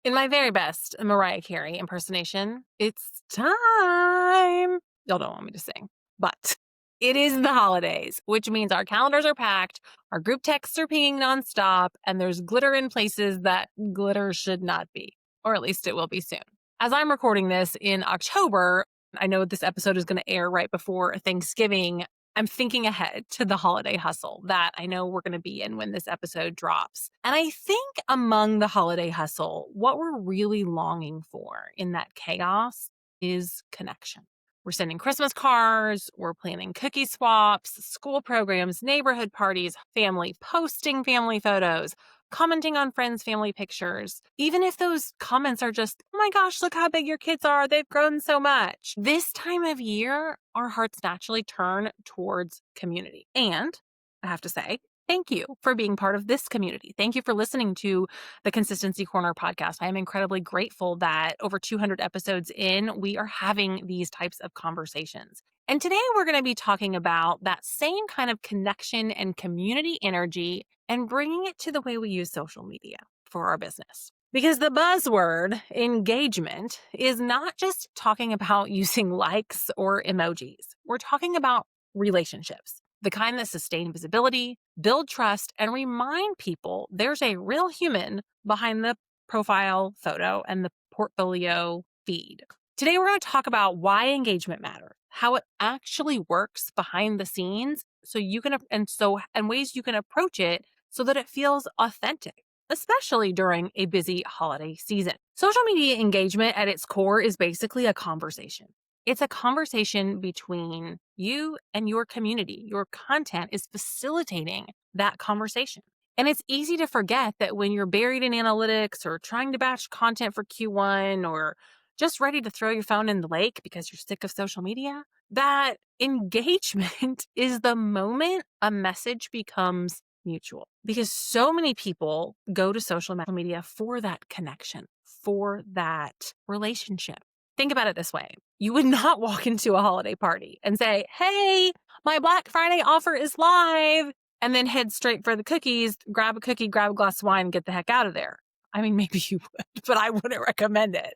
In my very best Mariah Carey impersonation, it's time. Y'all don't want me to sing, but it is the holidays, which means our calendars are packed, our group texts are pinging nonstop, and there's glitter in places that glitter should not be, or at least it will be soon. As I'm recording this in October, I know this episode is going to air right before Thanksgiving. I'm thinking ahead to the holiday hustle that I know we're going to be in when this episode drops. And I think among the holiday hustle, what we're really longing for in that chaos is connection. We're sending Christmas cards, we're planning cookie swaps, school programs, neighborhood parties, family posting family photos, commenting on friends' family pictures, even if those comments are just, oh my gosh, look how big your kids are. They've grown so much. This time of year, our hearts naturally turn towards community. And I have to say, thank you for being part of this community. Thank you for listening to the Consistency Corner podcast. I am incredibly grateful that over 200 episodes in, we are having these types of conversations. And today we're going to be talking about that same kind of connection and community energy and bringing it to the way we use social media for our business. Because the buzzword engagement is not just talking about using likes or emojis. We're talking about relationships, the kind that sustain visibility, build trust, and remind people there's a real human behind the profile photo and the portfolio feed. Today, we're going to talk about why engagement matters, how it actually works behind the scenes, and ways you can approach it so that it feels authentic, especially during a busy holiday season. Social media engagement at its core is basically a conversation. It's a conversation between you and your community. Your content is facilitating that conversation. And it's easy to forget that when you're buried in analytics or trying to batch content for Q1 or just ready to throw your phone in the lake because you're sick of social media, that engagement is the moment a message becomes mutual. Because so many people go to social media for that connection, for that relationship. Think about it this way. You would not walk into a holiday party and say, hey, my Black Friday offer is live, and then head straight for the cookies, grab a cookie, grab a glass of wine, and get the heck out of there. I mean, maybe you would, but I wouldn't recommend it.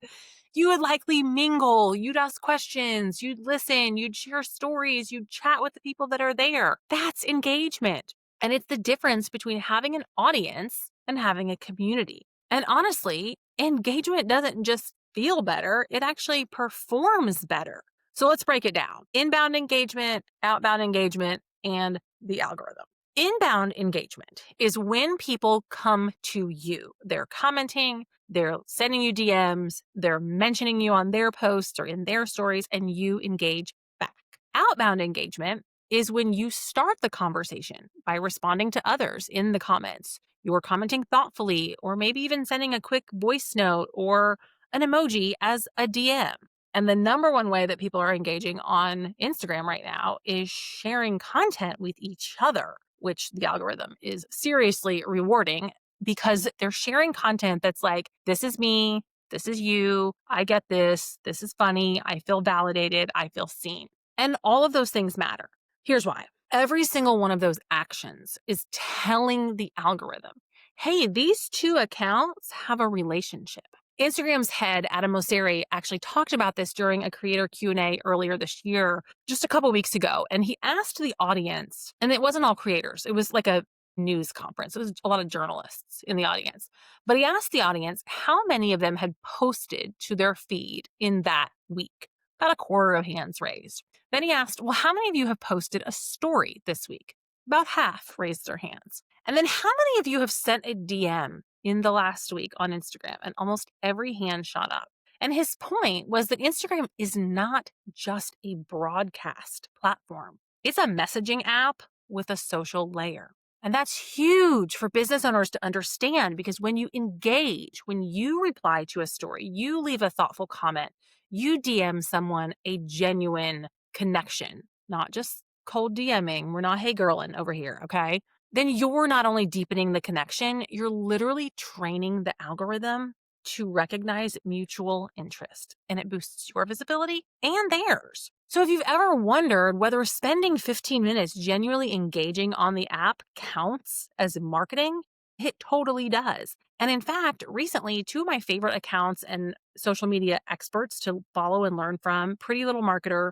You would likely mingle, you'd ask questions, you'd listen, you'd share stories, you'd chat with the people that are there. That's engagement. And it's the difference between having an audience and having a community. And honestly, engagement doesn't just feel better, it actually performs better. So let's break it down. Inbound engagement, outbound engagement, and the algorithm. Inbound engagement is when people come to you. They're commenting, they're sending you DMs, they're mentioning you on their posts or in their stories, and you engage back. Outbound engagement is when you start the conversation by responding to others in the comments. You're commenting thoughtfully, or maybe even sending a quick voice note or an emoji as a DM. And the number one way that people are engaging on Instagram right now is sharing content with each other, which the algorithm is seriously rewarding because they're sharing content that's like, this is me, this is you, I get this is funny, I feel validated, I feel seen. And all of those things matter. Here's why. Every single one of those actions is telling the algorithm, hey, these two accounts have a relationship. Instagram's head, Adam Mosseri, actually talked about this during a creator Q&A earlier this year, just a couple weeks ago. And he asked the audience, and it wasn't all creators. It was like a news conference. It was a lot of journalists in the audience. But he asked the audience how many of them had posted to their feed in that week. About a quarter of hands raised. Then he asked, well, how many of you have posted a story this week? About half raised their hands. And then how many of you have sent a DM in the last week on Instagram? And almost every hand shot up. And his point was that Instagram is not just a broadcast platform. It's a messaging app with a social layer. And that's huge for business owners to understand because when you engage, when you reply to a story, you leave a thoughtful comment, you DM someone a genuine connection, not just cold DMing. We're not hey girlin' over here, okay? Then you're not only deepening the connection, you're literally training the algorithm to recognize mutual interest, and it boosts your visibility and theirs. So if you've ever wondered whether spending 15 minutes genuinely engaging on the app counts as marketing, it totally does. And in fact, recently, two of my favorite accounts and social media experts to follow and learn from, Pretty Little Marketer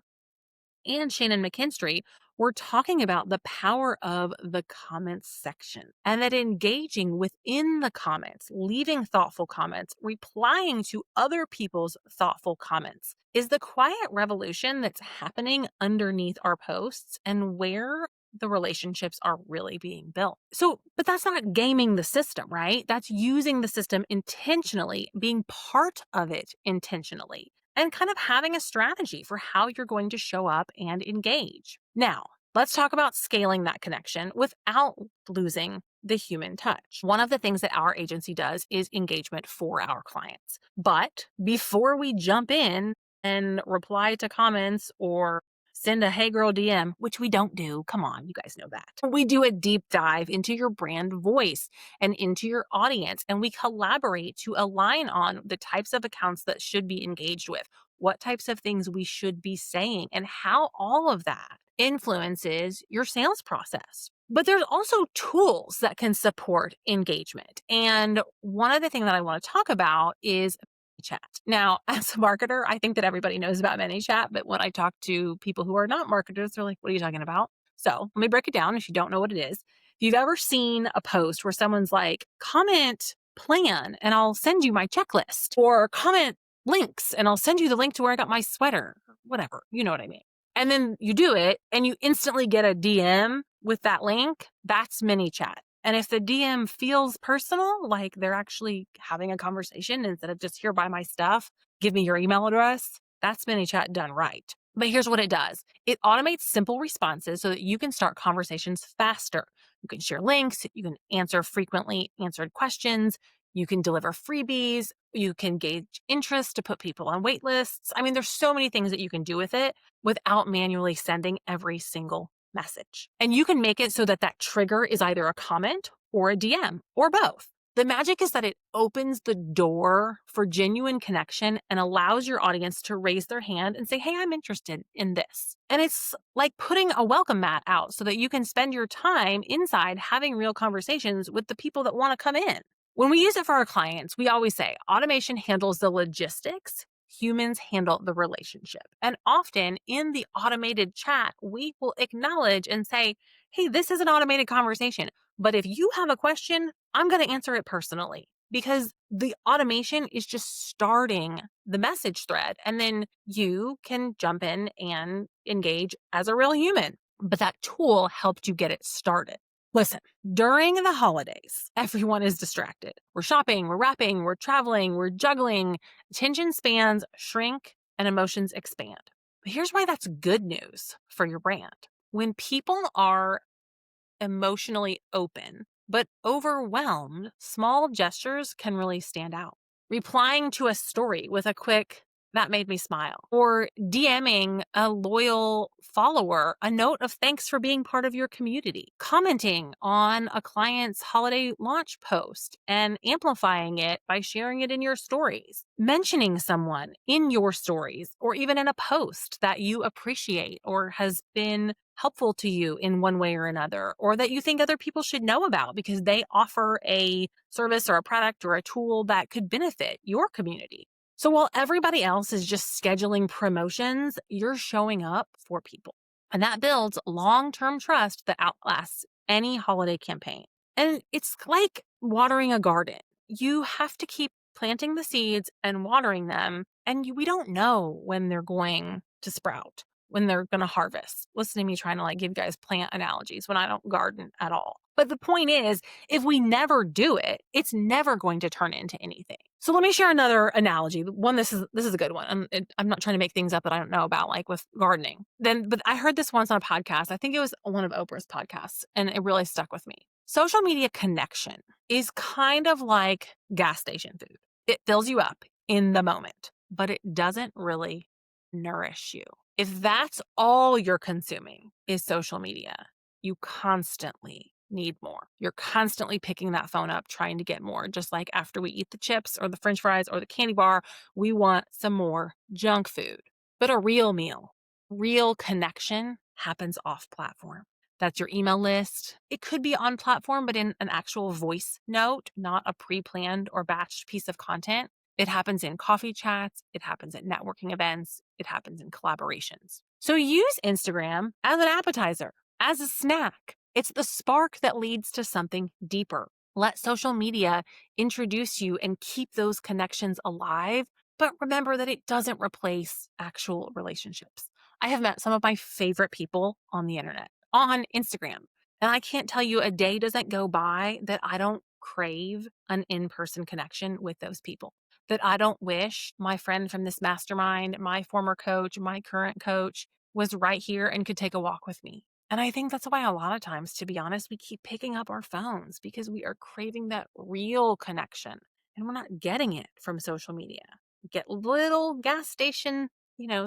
and Shannon McKinstry, were talking about the power of the comments section and that engaging within the comments, leaving thoughtful comments, replying to other people's thoughtful comments is the quiet revolution that's happening underneath our posts and where the relationships are really being built. But that's not gaming the system, right? That's using the system intentionally, being part of it intentionally, and kind of having a strategy for how you're going to show up and engage. Now, let's talk about scaling that connection without losing the human touch. One of the things that our agency does is engagement for our clients. But before we jump in and reply to comments or send a hey girl DM, which we don't do. Come on, you guys know that. We do a deep dive into your brand voice and into your audience, and we collaborate to align on the types of accounts that should be engaged with, what types of things we should be saying, and how all of that influences your sales process. But there's also tools that can support engagement. And one of the things that I want to talk about is chat. Now, as a marketer, I think that everybody knows about ManyChat, but when I talk to people who are not marketers, they're like, what are you talking about? So let me break it down if you don't know what it is. If you've ever seen a post where someone's like, comment plan and I'll send you my checklist, or comment links and I'll send you the link to where I got my sweater, or whatever, you know what I mean. And then you do it and you instantly get a DM with that link, that's ManyChat. And if the DM feels personal, like they're actually having a conversation instead of just here, buy my stuff, give me your email address, that's ManyChat done right. But here's what it does. It automates simple responses so that you can start conversations faster. You can share links, you can answer frequently answered questions, you can deliver freebies, you can gauge interest to put people on wait lists. I mean, there's so many things that you can do with it without manually sending every single message. And you can make it so that that trigger is either a comment or a DM or both. The magic is that it opens the door for genuine connection and allows your audience to raise their hand and say, hey, I'm interested in this. And it's like putting a welcome mat out so that you can spend your time inside having real conversations with the people that want to come in. When we use it for our clients, we always say automation handles the logistics, humans handle the relationship. And often in the automated chat, we will acknowledge and say, hey, this is an automated conversation. But if you have a question, I'm going to answer it personally, because the automation is just starting the message thread. And then you can jump in and engage as a real human. But that tool helped you get it started. Listen, during the holidays, everyone is distracted. We're shopping, we're wrapping, we're traveling, we're juggling. Attention spans shrink and emotions expand. But here's why that's good news for your brand. When people are emotionally open but overwhelmed, small gestures can really stand out. Replying to a story with a quick, that made me smile, or DMing a loyal follower a note of thanks for being part of your community, commenting on a client's holiday launch post and amplifying it by sharing it in your stories, mentioning someone in your stories or even in a post that you appreciate or has been helpful to you in one way or another, or that you think other people should know about because they offer a service or a product or a tool that could benefit your community. So while everybody else is just scheduling promotions, you're showing up for people. And that builds long-term trust that outlasts any holiday campaign. And it's like watering a garden. You have to keep planting the seeds and watering them, and we don't know when they're going to sprout, when they're going to harvest. Listen to me trying to give you guys plant analogies when I don't garden at all. But the point is, if we never do it, it's never going to turn into anything. So let me share another analogy. This is a good one. I'm not trying to make things up that I don't know about, like with gardening. But I heard this once on a podcast. I think it was one of Oprah's podcasts, and it really stuck with me. Social media connection is kind of like gas station food. It fills you up in the moment, but it doesn't really nourish you. If that's all you're consuming is social media, you constantly need more. You're constantly picking that phone up, trying to get more. Just like after we eat the chips or the French fries or the candy bar, we want some more junk food. But a real meal, real connection happens off platform. That's your email list. It could be on platform, but in an actual voice note, not a pre-planned or batched piece of content. It happens in coffee chats. It happens at networking events. It happens in collaborations. So use Instagram as an appetizer, as a snack. It's the spark that leads to something deeper. Let social media introduce you and keep those connections alive. But remember that it doesn't replace actual relationships. I have met some of my favorite people on the internet, on Instagram. And I can't tell you a day doesn't go by that I don't crave an in-person connection with those people, that I don't wish my friend from this mastermind, my former coach, my current coach was right here and could take a walk with me. And I think that's why a lot of times, to be honest, we keep picking up our phones because we are craving that real connection and we're not getting it from social media. Get little gas station,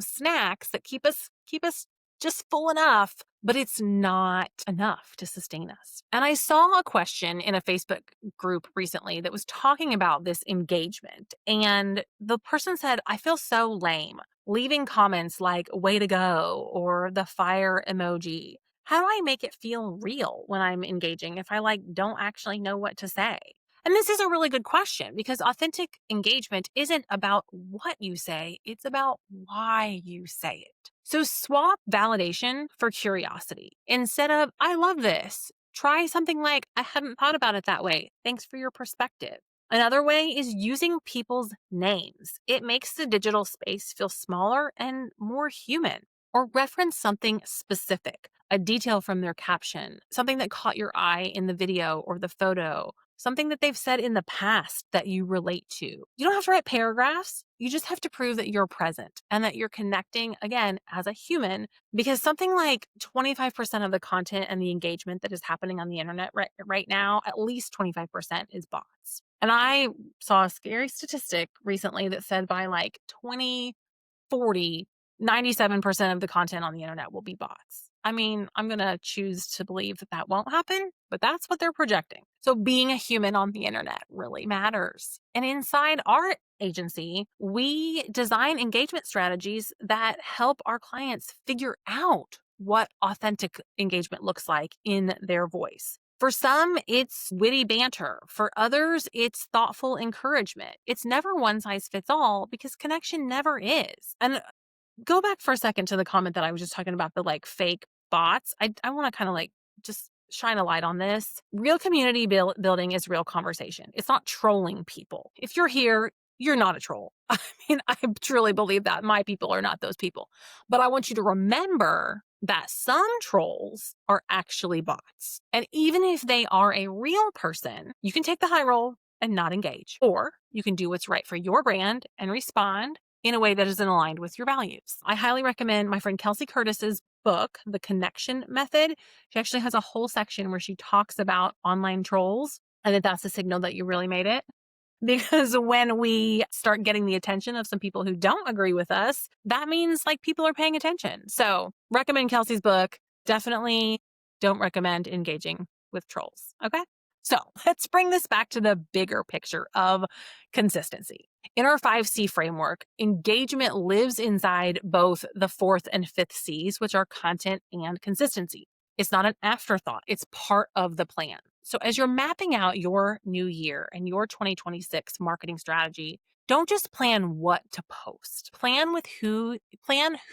snacks that keep us just full enough, but it's not enough to sustain us. And I saw a question in a Facebook group recently that was talking about this engagement. And the person said, I feel so lame leaving comments like way to go or the fire emoji. How do I make it feel real when I'm engaging if I don't actually know what to say? And this is a really good question because authentic engagement isn't about what you say, it's about why you say it. So swap validation for curiosity. Instead of, I love this, try something like, I hadn't thought about it that way. Thanks for your perspective. Another way is using people's names. It makes the digital space feel smaller and more human. Or reference something specific, a detail from their caption, something that caught your eye in the video or the photo, something that they've said in the past that you relate to. You don't have to write paragraphs. You just have to prove that you're present and that you're connecting, again, as a human, because something like 25% of the content and the engagement that is happening on the internet right now, at least 25% is bots. And I saw a scary statistic recently that said by 2040, 97% of the content on the internet will be bots. I mean, I'm going to choose to believe that that won't happen, but that's what they're projecting. So being a human on the internet really matters. And inside our agency, we design engagement strategies that help our clients figure out what authentic engagement looks like in their voice. For some, it's witty banter. For others, it's thoughtful encouragement. It's never one size fits all because connection never is. And go back for a second to the comment that I was just talking about, the fake bots. I want to kind of just shine a light on this. Real community building is real conversation. It's not trolling people. If you're here, you're not a troll. I mean, I truly believe that. My people are not those people. But I want you to remember that some trolls are actually bots. And even if they are a real person, you can take the high roll and not engage. Or you can do what's right for your brand and respond in a way that isn't aligned with your values. I highly recommend my friend Kelsey Curtis's book, The Connection Method. She actually has a whole section where she talks about online trolls and that that's a signal that you really made it. Because when we start getting the attention of some people who don't agree with us, that means people are paying attention. So recommend Kelsey's book. Definitely don't recommend engaging with trolls. Okay. So let's bring this back to the bigger picture of consistency. In our 5C framework, engagement lives inside both the fourth and fifth C's, which are content and consistency. It's not an afterthought. It's part of the plan. So as you're mapping out your new year and your 2026 marketing strategy, don't just plan what to post. Plan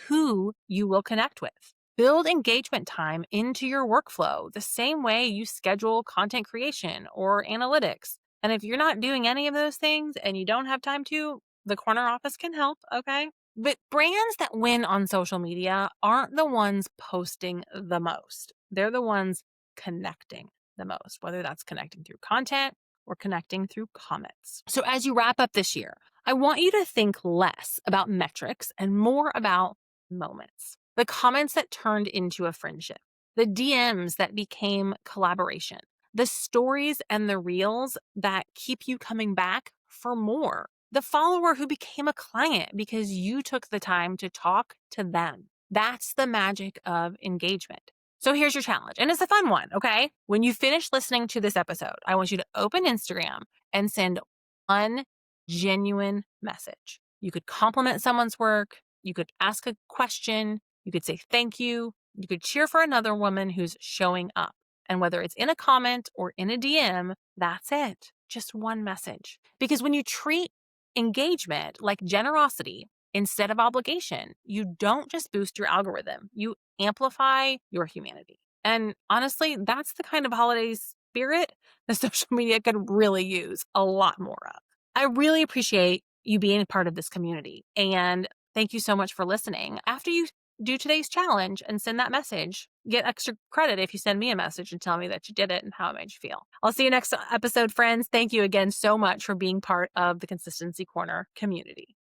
who you will connect with. Build engagement time into your workflow the same way you schedule content creation or analytics. And if you're not doing any of those things and you don't have time to, the corner office can help, okay? But brands that win on social media aren't the ones posting the most. They're the ones connecting the most, whether that's connecting through content or connecting through comments. So as you wrap up this year, I want you to think less about metrics and more about moments. The comments that turned into a friendship, the DMs that became collaboration, the stories and the reels that keep you coming back for more, the follower who became a client because you took the time to talk to them. That's the magic of engagement. So here's your challenge, and it's a fun one, okay? When you finish listening to this episode, I want you to open Instagram and send one genuine message. You could compliment someone's work. You could ask a question. You could say thank you. You could cheer for another woman who's showing up. And whether it's in a comment or in a DM, that's it. Just one message. Because when you treat engagement like generosity instead of obligation, you don't just boost your algorithm, you amplify your humanity. And honestly, that's the kind of holiday spirit that social media could really use a lot more of. I really appreciate you being a part of this community. And thank you so much for listening. After you do today's challenge and send that message, get extra credit if you send me a message and tell me that you did it and how it made you feel. I'll see you next episode, friends. Thank you again so much for being part of the Consistency Corner community.